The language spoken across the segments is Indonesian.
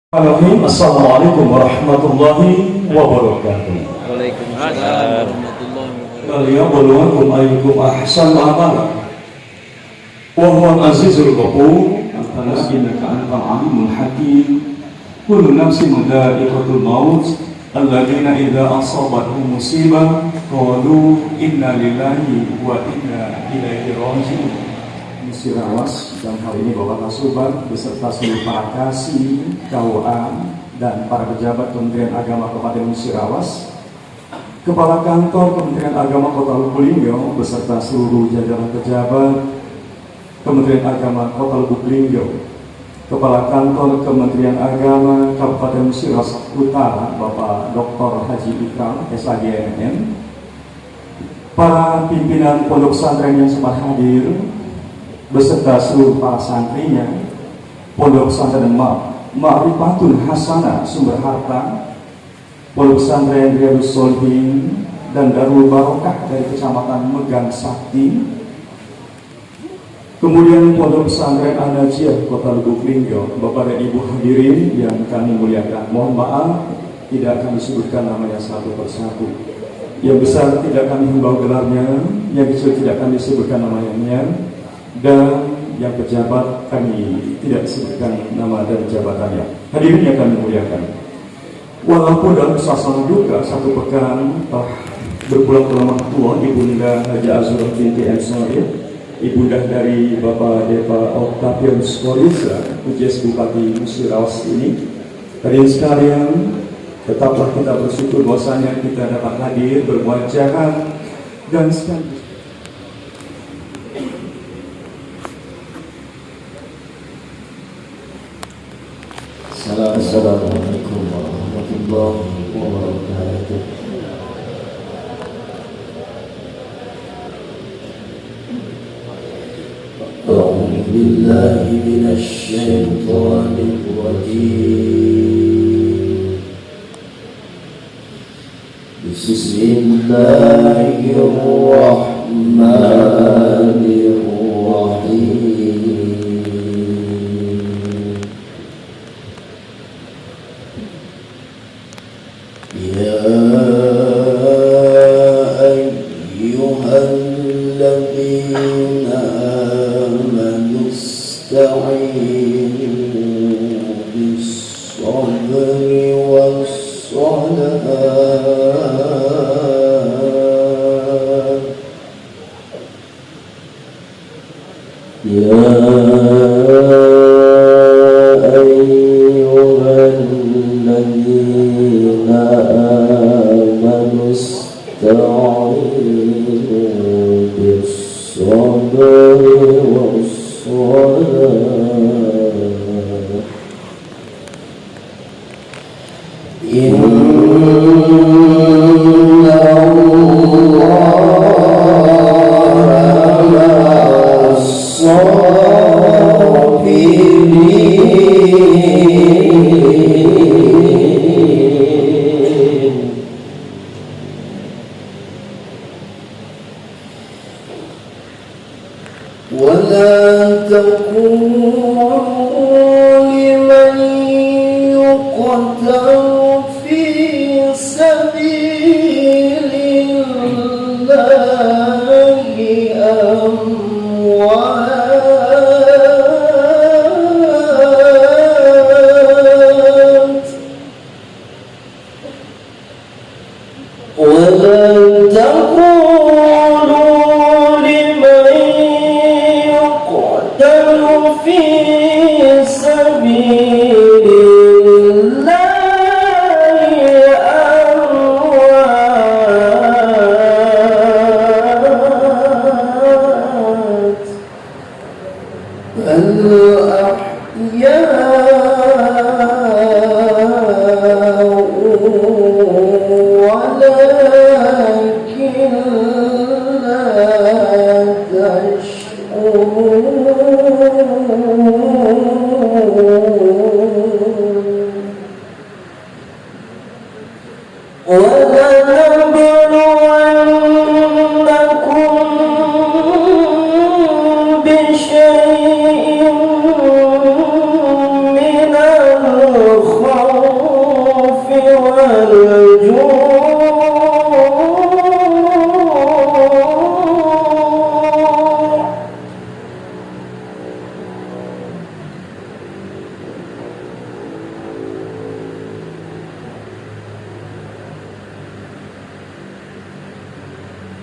Assalamualaikum warahmatullahi wabarakatuh. Waalaikumsalam warahmatullahi wabarakatuh. Liyabluwakum ayyukum ahsanu amala. Wa huwal azizul ghafur. Rabbana innaka antal alimul hakim. Kullu nafsin dha'iqatul maut. Alladzina idza asabatuhum musibah qalu inna lillahi wa inna ilaihi raji'un. Musirawas dan hari ini Bapak Kasuban beserta seluruh para kasih, KUA dan para pejabat Kementerian Agama Kabupaten Musirawas, Kepala Kantor Kementerian Agama Kota Lubuk Linggau beserta seluruh jajaran pejabat Kementerian Agama Kota Lubuk Linggau, Kepala Kantor Kementerian Agama Kabupaten Musirawas Utara Bapak Dr. Haji Ikram SAGMN, para pimpinan pondok pesantren yang sempat hadir beserta seluruh para santrinya, Pondok Pesantren Ma'rifatul Hasanah Sumber Harta, Pondok Pesantren Riyadus Sholihin dan Darul Barokah dari Kecamatan Megang Sakti, kemudian Pondok Pesantren An-Najiyah Kota Lubuk Linggau. Bapak dan Ibu hadirin yang kami muliakan, mohon maaf tidak kami sebutkan namanya satu persatu. Yang besar tidak kami himbau gelarnya, yang kecil tidak kami sebutkan namanya, dan yang pejabat kami tidak disebutkan nama dan jabatannya. Hadirin yang kami muliakan, walaupun dalam suasana duka satu pekan telah berpulang ke rumah tua Ibunda Haji Azura binti Ensoir, ibunda dari Bapak Depa Octavianus Polisa, UJS Bupati Musirawas ini. Hadirin sekalian, tetaplah kita bersyukur bahwasanya kita dapat hadir bermuajahan dan sekaligus Assalamualaikum warahmatullahi wabarakatuh. A'udzu billahi minasy syaithanir rajim. Bismillahirrahmanirrahim.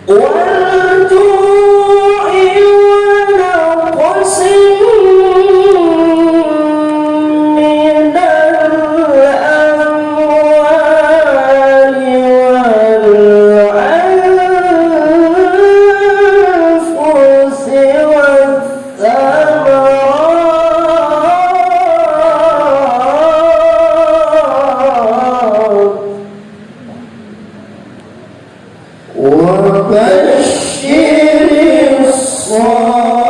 والجوع ونقص من الأموال والأنفس والثمرات وبشر الصابرين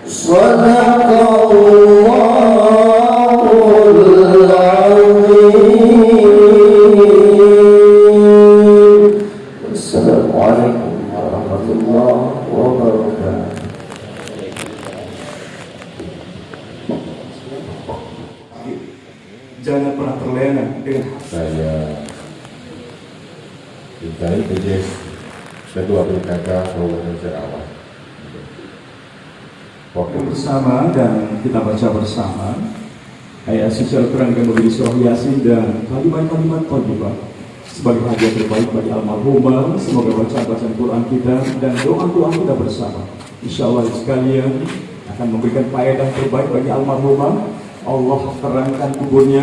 صدق الله العظيم. السلام عليكم ورحمة الله وبركاته. Jangan pernah terlena dengan Saya Cintai PJS Kedua PKK Kabupaten Cirawat. yang bersama dan kita baca bersama ayat suci Al-Quran yang berdiri surah Yasin dan kalimat-kalimat thayyibah sebagai hadiah terbaik bagi almarhumah. Semoga bacaan Quran kita dan doa-doa kita bersama insyaallah sekalian akan memberikan faedah terbaik bagi almarhumah. Allah terangkan kuburnya,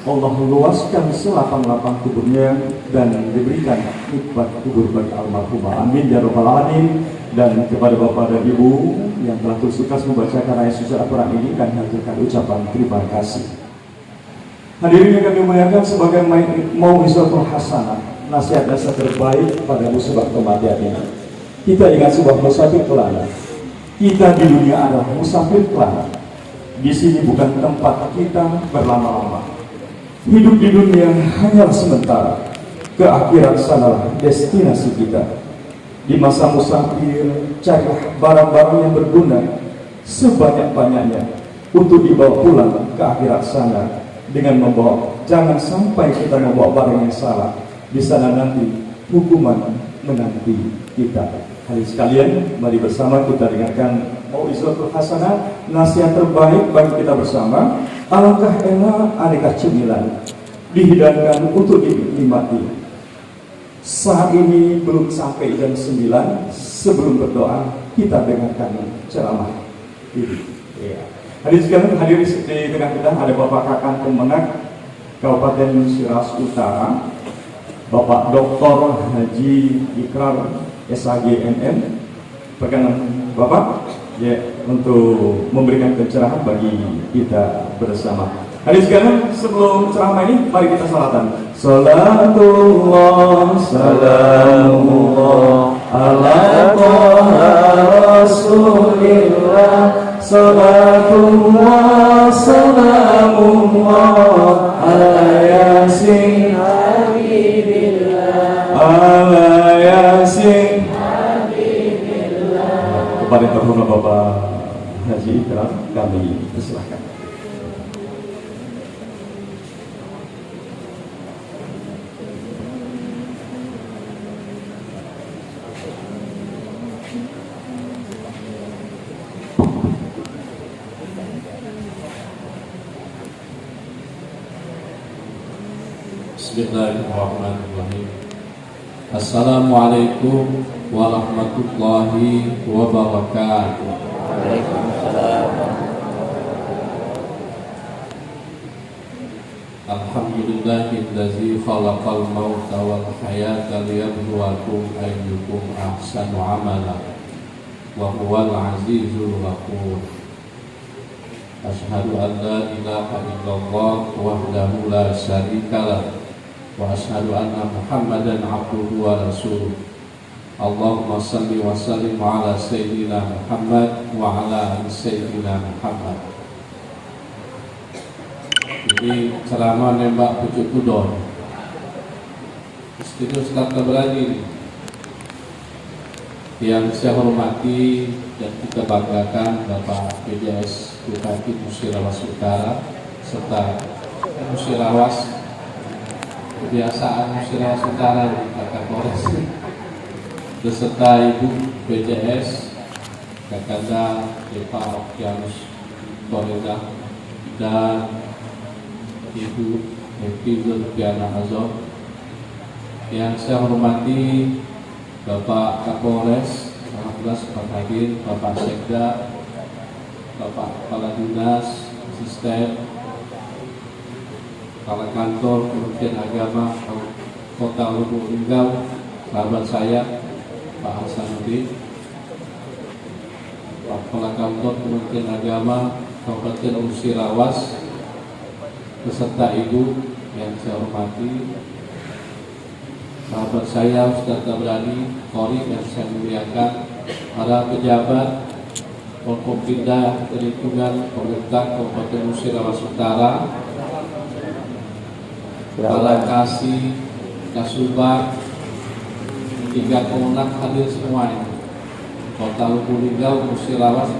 Allah luaskan selapang-lapang kuburnya dan diberikan nikmat kubur bagi almarhumah. Amin ya rabbal alamin. Dan kepada Bapak dan Ibu yang telah sukses membacakan ayat suci Al-Quran ini, kami haturkan ucapan terima kasih. Hadirin yang kami muliakan, sebagai mau'izatul hasanah, nasihat-nasihat terbaik pada musibah kematian ini. Kita ingat sebuah musafir kelana. Kita di dunia adalah musafir kelana. Di sini bukan tempat kita berlama-lama. Hidup di dunia hanyalah sementara. Ke akhirat sanalah destinasi kita. Di masa musafir, carilah barang-barang yang berguna sebanyak-banyaknya untuk dibawa pulang ke akhirat sana. Dengan membawa, jangan sampai kita membawa barang yang salah. Di sana nanti hukuman menanti kita. Hadirin sekalian, mari bersama kita dengarkan mau'izatul hasanah, nasihat terbaik bagi kita bersama. Alangkah enak aneka cemilan dihidangkan untuk dinikmati. Saat ini belum sampai jam 9. Sebelum berdoa, kita dengarkan ceramah ini. Ya. Hadirin sekalian, hadir di tengah kita ada Bapak Kakang Kemenak Kabupaten Siraus Utara, Bapak Dr. Haji Ikrar SHGMM. Perkenan Bapak ya untuk memberikan pencerahan bagi kita bersama. Hadirin sekalian, sebelum ceramah ini mari kita salatan. Salatullah salamullah ala Taha Rasulillah. Salatullah salamullah ala Yasin Habibillah. Ala Yasin Habibillah. Kepada terhormat Bapak Haji Ikrar kami persilahkan. Bismillahirrahmanirrahim. Assalamualaikum warahmatullahi wabarakatuh. Alhamdulillahillazi khalaqal mauta wal hayata liyabluwakum ayyukum ahsanu amala wa huwal azizul ghafur. Asyhadu an la ilaha illallah wahdahu la syarikalah wa asyhadu anna Muhammadan abduhu wa rasuluh. Allahumma salli wa sallim ala sayyidina Muhammad wa ala ali sayyidina Muhammad. Jadi ceramah nembak pucuk kudon. Itu Ustaz Tabrani yang saya hormati dan kita banggakan Bapak PJS Bupati Musirawas Utara serta Musirawas kebiasaan Musirawas Utara di Kapolres beserta Ibu PJS Kakanda Bapak Okyanus Koreda dan Ibu Happy Zulfiana Azam, yang saya hormati Bapak Kapolres, alhamdulillah sempat hadir, Bapak Sekda, Bapak Kepala Dinas, Asisten, Kepala Kantor Kementerian Agama Kota Lubuk Linggau, sahabat saya Pak Hasanuddin, Pak Kepala Kantor Kementerian Agama Kabupaten Musirawas, beserta Ibu yang saya hormati, sahabat saya Ustaz Tabrani, Kori yang saya muliakan, para pejabat Forkopimda Lingkungan Pemerintah Kabupaten Musirawas Utara, para kasih, kasubag, tiga komunal hadir semuanya, Kota Lubuk Linggau, Musirawas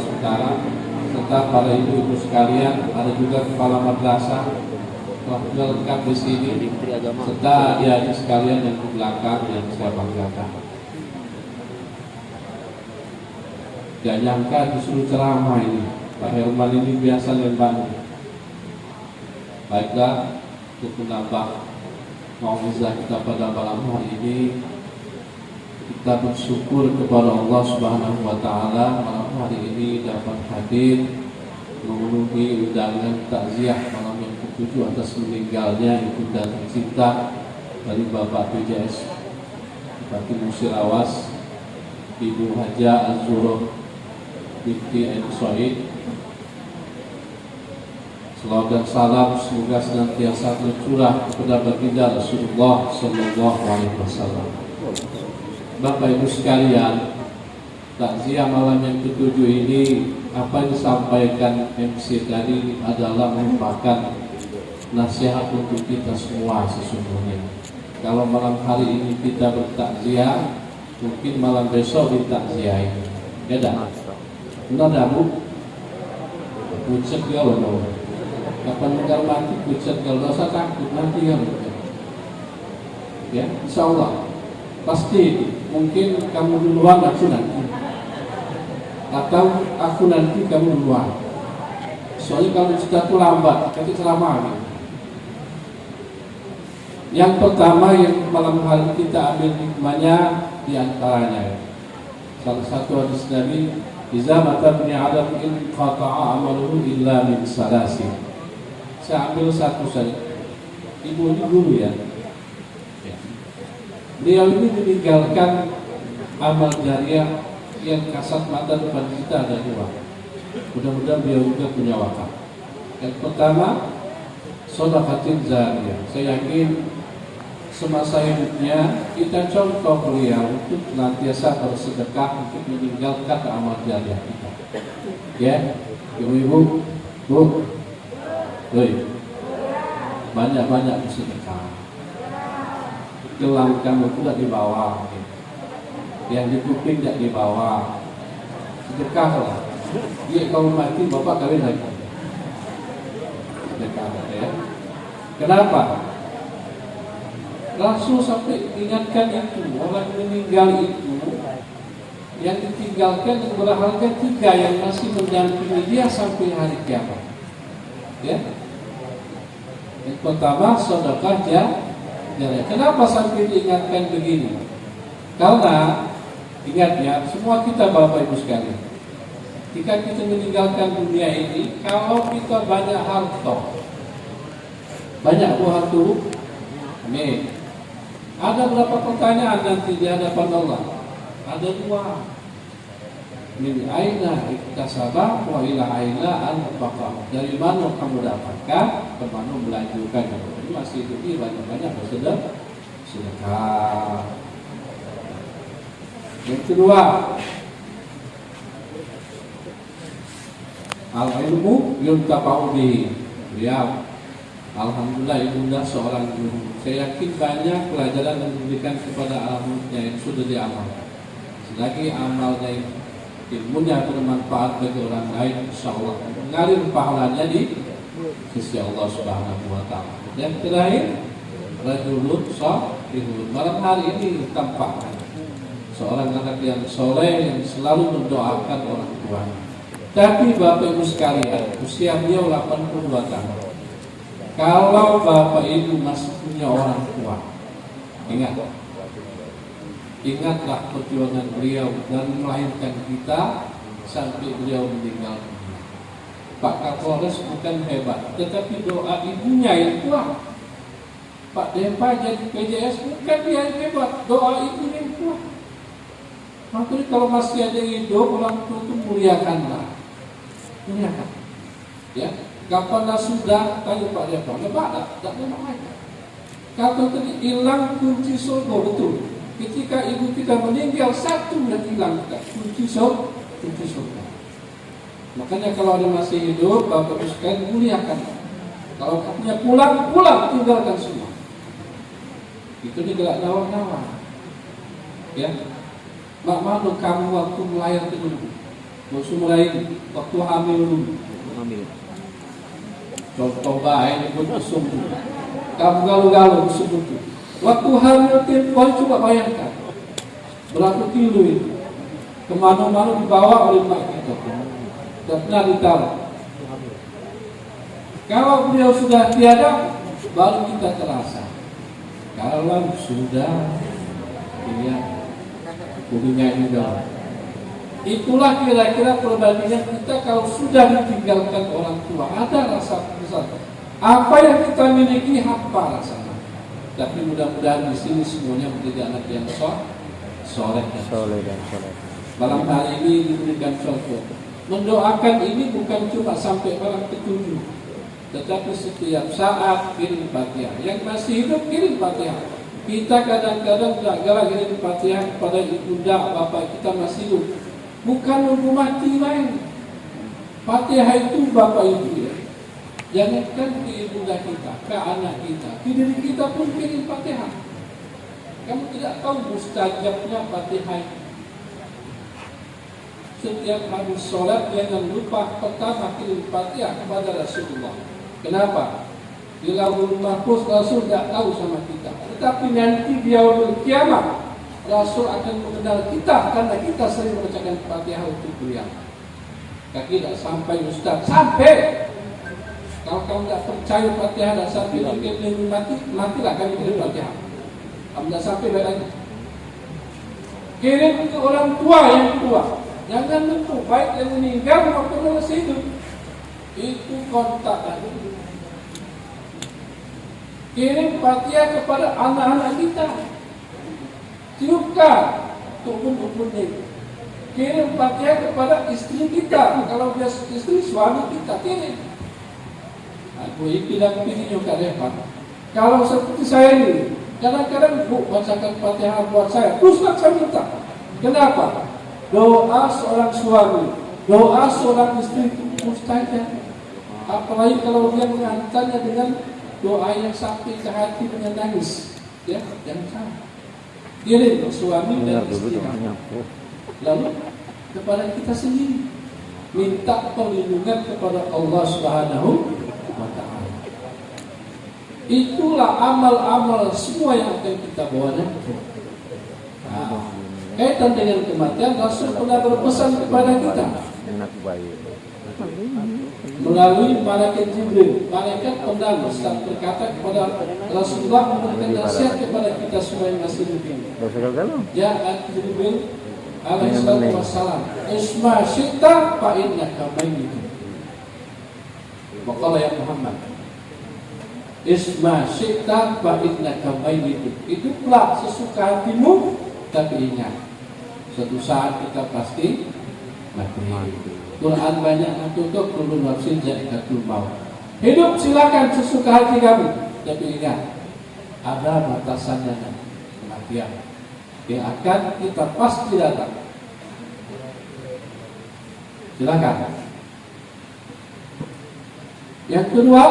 Utara, serta para ibu-ibu sekalian, ada juga kepala madrasah lengkap di sini, serta adik-adik sekalian yang di belakang yang saya banggakan. Gak nyangka disuruh ceramah ini, Pak Herman ini biasa lembang. Baiklah, untuk menambah mau'izah kita pada malam hari ini, kita bersyukur kepada Allah Subhanahu wa Ta'ala malam hari ini dapat hadir memenuhi undangan takziah malam yang ke-7 atas meninggalnya ibunda tercinta dari Bapak PJS Bupati Musirawas, Ibu Haja Az-Zuhroh binti Soid. Selawat dan salam semoga senantiasa tercurah kepada baginda Rasulullah Sallallahu Alaihi Wasallam. Bapak Ibu sekalian, takziah malam yang ke-7 ini, apa yang disampaikan MC tadi adalah merupakan nasihat untuk kita semua sesungguhnya. Kalau malam hari ini kita bertakziah, mungkin malam besok ditakziahi. Ya dah. Benar dah Bu? Pucet ya loh. Kapan meninggal mati pucet, kalau dosa takut nanti kan. Ya, insya Allah. Pasti mungkin kamu duluan, aku nanti, atau aku nanti kamu duluan. Soalnya kalau kita tuh lambat, kasih ceramah gitu. Yang pertama yang malam hari kita ambil hikmahnya diantaranya, salah satu hadis Nabi, "Iza mata bni Adam in qata'a amaluhu illa min salasi." Saya ambil satu saja. Ibu ini guru ya. Beliau ini meninggalkan amal jariah yang kasat mata depan kita ada dua. Mudah-mudahan beliau juga punya wakaf. Yang pertama, sedekah jariyah. Saya yakin semasa hidupnya kita contoh beliau untuk senantiasa bersedekah untuk meninggalkan amal jariah kita. Ya, ibu-ibu, Bu, banyak-banyak bersedekah. Gelang kamu tidak dibawa, yang di kuping tidak dibawa, sedekahlah. Dia kalau mati bapak kawin lagi, sedekah ya. Kenapa? Rasul sampai ingatkan itu, orang meninggal itu yang ditinggalkan yang berharga 3 yang masih mendampingi dia sampai hari kiamat. Ya. Yang pertama sedekah jariah. Kenapa sampai diingatkan begini? Karena ingat ya, semua kita Bapak Ibu sekalian, jika kita meninggalkan dunia ini, kalau kita banyak harta, banyak buah hati, amin. Ada berapa pertanyaan nanti di hadapan Allah? Ada 2. Min aina iktasaba wa ila aina anfaqa. Dari mana kamu dapatkan, ke mana belanjurkan. Jadi masih itu banyak-banyak sedekah. Yang kedua, al-ilmu yuntafa'u bihi. Beliau alhamdulillah ibunda seorang guru. Saya yakin banyak pelajaran yang diberikan kepada alamnya yang sudah diamalkan. Selagi amalnya ilmunya bermanfaat bagi orang lain, insyaallah mengalir pahalanya di sisi Allah Subhanahu wa Ta'ala. Yang terakhir, rajulun salihun. Malam hari ini tampakkan seorang anak yang soleh yang selalu mendoakan orang tuanya. Tapi Bapak Ibu sekalian, usia beliau 82 tahun. Kalau bapak ibu masih punya orang tua, ingatlah perjuangan beliau dan melahirkan kita sampai beliau meninggal dunia. Pak Kapolres bukan hebat, tetapi doa ibunya yang kuat. Pak Dempa jadi PJS bukan dia yang hebat, doa ibunya yang kuat. Makanya kalau masih ada hidup, orang tua itu muliakanlah, muliakan. Ya, kapan sudah tanya Pak Dempa, tak ada lagi. Kata tadi hilang kunci surga, betul. Ketika ibu kita meninggal, satu yang hilang kita, kunci surga. Makanya kalau ada masih hidup, bapak ibu sekalian muliakan. Kalau punya pulang, tinggalkan semua. Itu digelak nawar-nawar. Ya, mak malu kamu waktu melahirkan dulu, mulai waktu hamil dulu. Contoh baik pun sungguh. Kamu galau-galau sebut. Waktu hamil kau coba bayangkan berapa kilo itu. Kemana-mana dibawa oleh mak kita. Tak pernah ditaruh. Kalau beliau sudah tiada, baru kita terasa. Kalau sudah, ini kudunya juga. Itulah kira-kira perbandingan kita kalau sudah ditinggalkan orang tua. Ada rasa besar. Apa yang kita miliki hampa rasanya. Tapi mudah-mudahan di sini semuanya menjadi anak yang soleh dan soleh. Malam hari ini diberikan contoh. Mendoakan ini bukan cuma sampai malam ketujuh, tetapi setiap saat kirim Fatihah. Yang masih hidup kirim Fatihah. Kita kadang-kadang tak galak kirim Fatihah kepada ibunda bapak kita masih hidup. Bukan nunggu mati lain. Fatihah itu bapak ibu ya. Jangankan ke ibunda kita, ke anak kita, ke diri kita pun kirim Fatihah. Kamu tidak tahu mustajabnya Fatihah. Setiap habis sholat jangan lupa pertama kirim Fatihah kepada Rasulullah. Kenapa? Di Lauhul Mahfuz Rasul tidak tahu sama kita. Tetapi nanti di yaumul kiamat Rasul akan mengenal kita karena kita sering membacakan Fatihah untuk beliau. Kaki tidak sampai Ustaz, sampai. Kalau kamu tidak percaya Fatihah tidak sampai di matilah kami kirim Fatihah. Kamu tidak sampai baik lagi. Kirim ke orang tua yang tua. Jangan lupa baik yang meninggal maupun masih hidup. Itu kontak lagi. Kirim Fatihah kepada anak-anak kita. Tiupkan tukun-tukunnya. Kirim Fatihah kepada istri kita. Kalau dia istri suami kita kirim. Aku bilang begini juga repot. Kalau seperti saya ini, kadang-kadang bu bacakan Fatihah buat saya. Ustaz saya minta. Kenapa? Doa seorang suami, doa seorang istri itu mustajab. Apalagi kalau dia mengantarnya dengan doa yang sampai ke hati dengan nangis, ya, jangan salah. Kirim suami dan istri. Lalu kepada kita sendiri, minta perlindungan kepada Allah Subhanahu wa Ta'ala. Itulah amal-amal semua yang akan kita bawa nanti. Kaitan dengan kematian, Rasul pernah berpesan kepada kita melalui malaikat Jibril. Malaikat pernah berkata kepada Rasulullah memberikan nasihat kepada kita semua yang masih hidup. Ya Jibril alaihi wassalam, isma syi'ta fa innaka mayyit. Maka ya Muhammad, isma syi'ta fa innaka mayyit. Itu pula sesuka hatimu. Tapi ingat, suatu saat kita pasti mati. Quran banyak mentutup kullu nafsin dha'iqatul maut. Hidup silakan sesuka hati kamu, tapi ingat ada batasannya kematian yang akan kita pasti datang. Silakan. Yang kedua,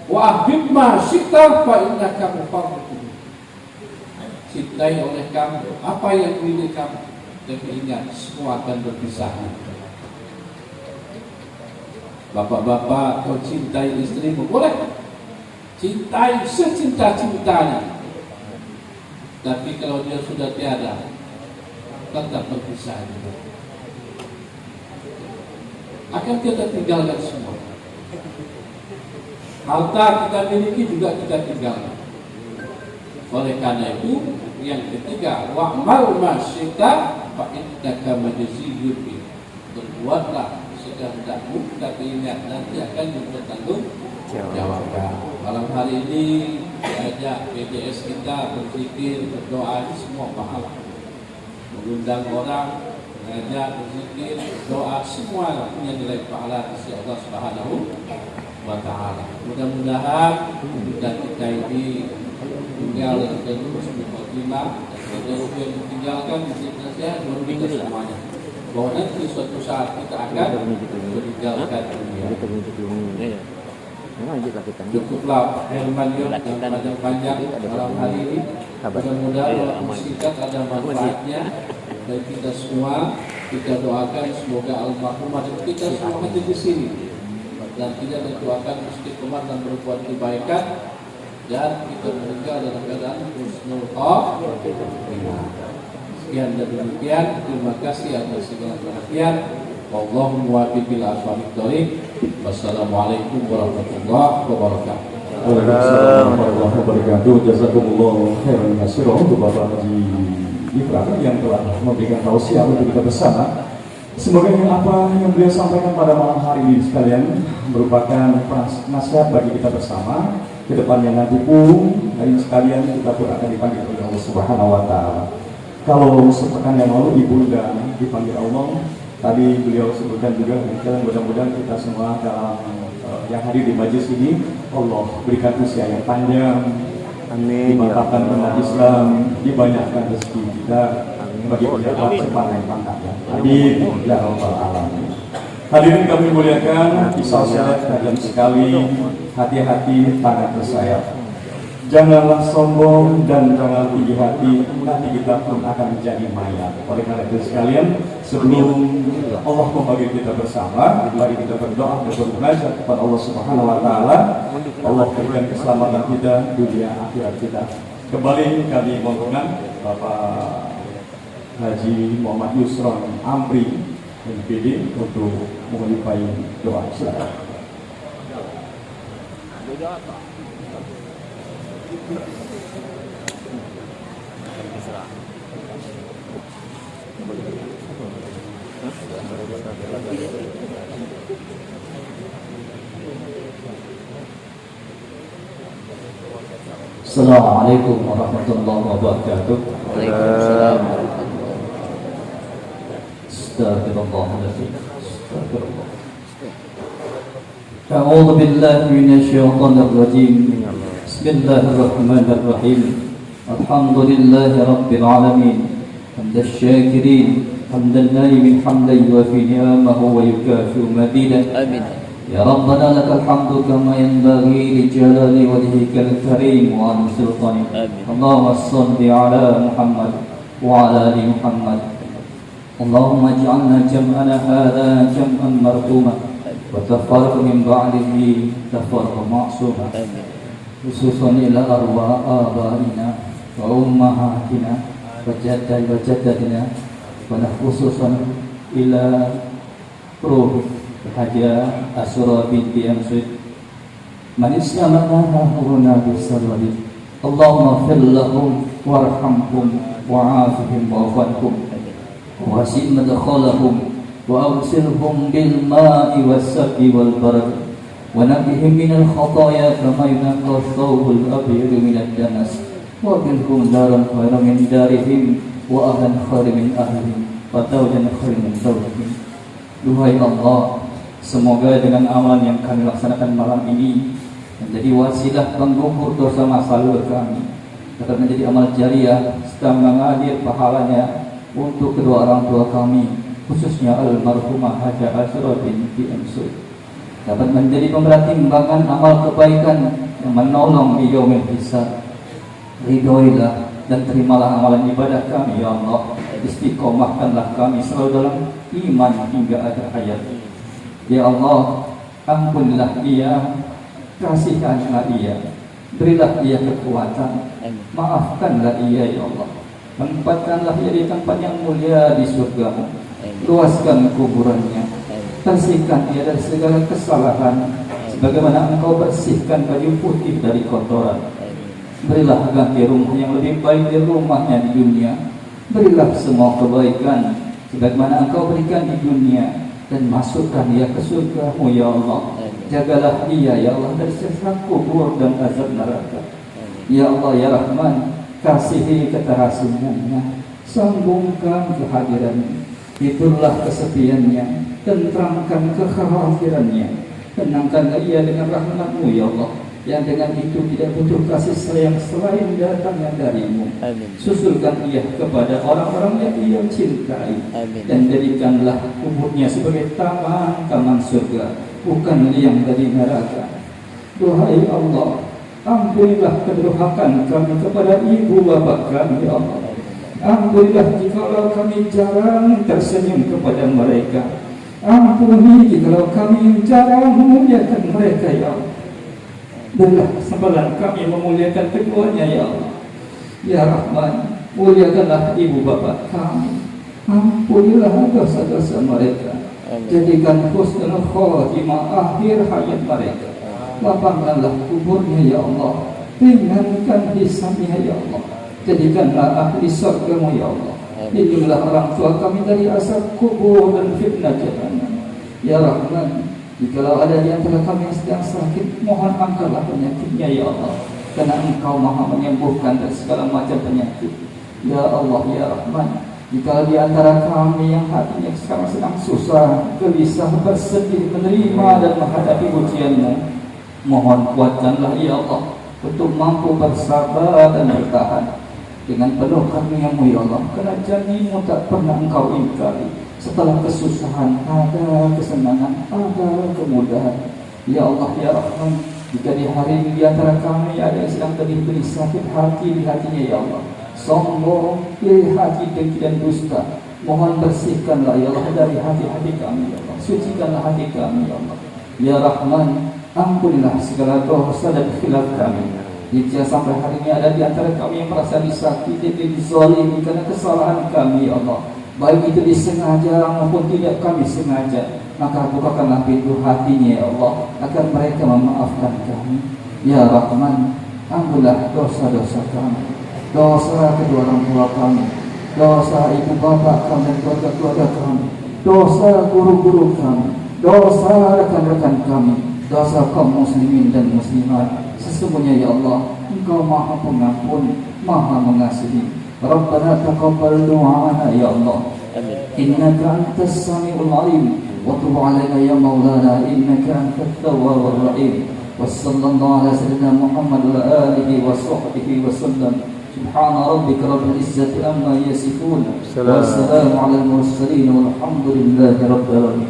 wa ahbib ma syi'ta fa innaka mufarriqun. Cintai oleh kamu apa yang milik kamu, tapi ingat semua akan berpisah. Bapak-bapak, kau cintai istrimu boleh, cintai secinta-cintanya, tapi kalau dia sudah tiada, tetap berpisah juga. Akan kita tinggalkan semua. harta kita miliki juga kita tinggalkan. Oleh karena itu, yang ketiga, wa'mal ma syi'ta fa innaka majziyun bih. Berbuatlah sekehendakmu, tapi ingat nanti akan dipertanggung jawabkan. Malam hari ini diajak PJS kita berzikir, berdoa, semua pahala. Mengundang orang, mengajak berzikir, berdoa, semua punya nilai pahala di sisi Allah Subhanahu wa Ta'ala. Mudah-mudahan kita ini tinggal dan terus berkhidmat dan jauh yang ditinggalkan di nasihat kita semuanya, bahwa nanti suatu saat kita akan meninggalkan dunia. Cukuplah firman yang panjang malam hari ini. Mudah-mudahan singkat ada manfaatnya bagi kita semua. Kita doakan semoga almarhumah kita semua hadir di sini dan kita doakan istiqomah dan berbuat kebaikan, dan kita meninggal dalam keadaan husnul khatimah. Sekian dan demikian. Terima kasih atas segala perhatian. Wallahu muwaffiq ila aqwamit thoriq. Wassalamualaikum warahmatullahi wabarakatuh. Waalaikumsalam warahmatullahi wabarakatuh. Jazakumullah khairan katsiran untuk Bapak Haji Ibrahim yang telah memberikan tausiah untuk kita bersama. Semoga apa yang beliau sampaikan pada malam hari ini sekalian merupakan nasihat bagi kita bersama. Kedepannya nanti pun hari sekalian kita pun akan dipanggil oleh Allah Subhanahu wa Ta'ala. Kalau sepekan yang lalu Ibu sudah dipanggil Allah, tadi beliau sebutkan juga, mudah-mudahan kita semua dalam yang hadir di majelis ini Allah berikan usia yang panjang, dimantapkan umat Islam, dibanyakkan rezeki kita, bagi kita sepanjang pangkatnya. Amin ya rabbal alamin. Hadirin kami muliakan, kisah saya tajam sekali. Hati-hati tangan bersayap. Janganlah sombong dan jangan tinggi hati, nanti kita pun akan menjadi mayat. Oleh karena itu sekalian, sebelum Allah memanggil kita bersama, mari kita berdoa dan bermunajat kepada Allah Subhanahu wa Ta'ala. Allah berikan keselamatan kita, dunia akhirat kita. Kembali kami mohon Bapak Haji Muhammad Yusron Amri MPD untuk mengucapkan doa. Silakan. Assalamualaikum warahmatullahi wabarakatuh. Waalaikumsalam. Astagfirullahaladzim. Astagfirullah. A'udzu billahi minasyaitonir rajim. Bismillahirrahmanirrahim. Alhamdulillahi rabbil alamin. Hamdal syakirin, hamdan naimin hamdan yuwafi ni'amahu wa yukafi'u mazidah. Amin. Ya Rabbana lakal hamdu kama yanbaghi li jalali wajhikal karim wa an sultanik. Allahumma shalli ala Muhammad wa ala ali Muhammad. Allahumma ij'alna jam'ana hadha jam'an marhuma wa tafarraq min ba'dihi tafarruqan ma'suma. Khususan ila arwah abaina wa ummahatina wa jaddatina wa khususan ila ruh Haja Asura binti Amsud Manisya manaha huruna bisalwali. Allahumma fir lahum warhamhum wa'afihim wa'afanhum wasi' madkhalahum wa awsilhum bil ma'i was-saqi wal barad wa nabihim minal khataya kama yunqqa thawbul abyad minad danas wa bilhum daran khairan min darihim wa ahlan khairan min ahlihim wa tawjan khairan min tawjihim. Duhai Allah, semoga dengan amal yang kami laksanakan malam ini menjadi wasilah penggugur dosa masa lalu kami, dapat menjadi amal jariah serta mengalir pahalanya untuk kedua orang tua kami, khususnya almarhumah Haja Asra binti Amsud, dapat menjadi pemberat timbangan amal kebaikan yang menolong di yaumil hisab. Ridhoilah dan terimalah amalan ibadah kami ya Allah. Istiqomahkanlah kami selalu dalam iman hingga akhir hayat. Ya Allah, ampunilah dia, kasihkanlah dia, berilah dia kekuatan, maafkanlah dia ya Allah, tempatkanlah dia di tempat yang mulia di surga, luaskan kuburannya, bersihkan dia dari segala kesalahan, sebagaimana Engkau bersihkan baju putih dari kotoran. Berilah ganti rumah yang lebih baik dari rumahnya di dunia. Berilah semua kebaikan sebagaimana Engkau berikan di dunia, dan masukkan dia ke surga-Mu ya Allah. Jagalah dia ya Allah dari siksa kubur dan azab neraka. Ya Allah ya Rahman, kasihi keterasungannya, sambungkan kehadirannya, itulah kesepiannya, tenteramkan kekhawatirannya, tenangkanlah ia dengan rahmat-Mu ya Allah, yang dengan itu tidak butuh kasih sayang selain datangnya dari-Mu. Susulkan ia kepada orang-orang yang ia cintai. Dan jadikanlah kuburnya sebagai taman-taman surga, bukan liang dari neraka. Duhai Allah, ampunilah kedurhakaan kami kepada ibu bapa kami ya Allah. Ampunilah jikalau kami jarang tersenyum kepada mereka. Ampuni jikalau kami jarang memuliakan mereka ya Allah. Berilah kesempatan kami memuliakan keduanya ya Allah. Ya Rahman, muliakanlah ibu bapa kami. Ampunilah dosa-dosa mereka. Jadikan husnul khotimah akhir hayat mereka. Lapangkanlah kuburnya ya Allah. Ringankan hisabnya ya Allah. Jadikanlah ahli surga-Mu ya Allah. Lindungilah orang tua kami dari asap kubur dan fitnah jahannam. Ya Rahman, jikalau ada di antara kami yang sedang sakit, mohon angkatlah penyakitnya ya Allah, karena Engkau maha menyembuhkan dari segala macam penyakit. Ya Allah ya Rahman, jikalau di antara kami yang hatinya sekarang sedang susah, gelisah, bersedih, menerima dan menghadapi ujian-Mu, mohon kuatkanlah ya Allah untuk mampu bersabar dan bertahan dengan penuh karunia-Mu ya Allah, karena janji-Mu tak pernah Engkau ingkari. Setelah kesusahan ada kesenangan, ada kemudahan. Ya Allah ya Rahman, jika di hari ini di antara kami ada yang sedang beri sakit hati di hatinya ya Allah, sombong, iri hati, dengki dan dusta, mohon bersihkanlah ya Allah dari hati-hati kami ya Allah. Sucikanlah hati kami ya Allah. Ya Rahman, ampunilah segala dosa dan khilaf kami. Jika sampai hari ini ada di antara kami yang merasa disakiti, dizalimi karena kesalahan kami ya Allah, baik itu disengaja maupun tidak kami sengaja, maka bukakanlah pintu hatinya ya Allah, agar mereka memaafkan kami. Ya Rahman, ampunilah dosa-dosa kami, dosa kedua orang tua kami, dosa ibu bapak kami dan keluarga-keluarga kami, dosa guru-guru kami, dosa rekan-rekan kami, dosa kaum muslimin dan muslimat. Sesungguhnya ya Allah, Engkau maha pengampun, maha mengasihi. Rabbana taqabbal du'ana ya Allah. Innaka antas samiul alim wa tub 'alaina ya maulana innaka antat tawwabur rahim. Wassallallahu ala sayyidina Muhammad wa alihi wa sahbihi wa sallam. Subhana rabbika rabbil izzati amma yasifun. Wassalamu 'alal mursalin walhamdulillahi rabbil alamin.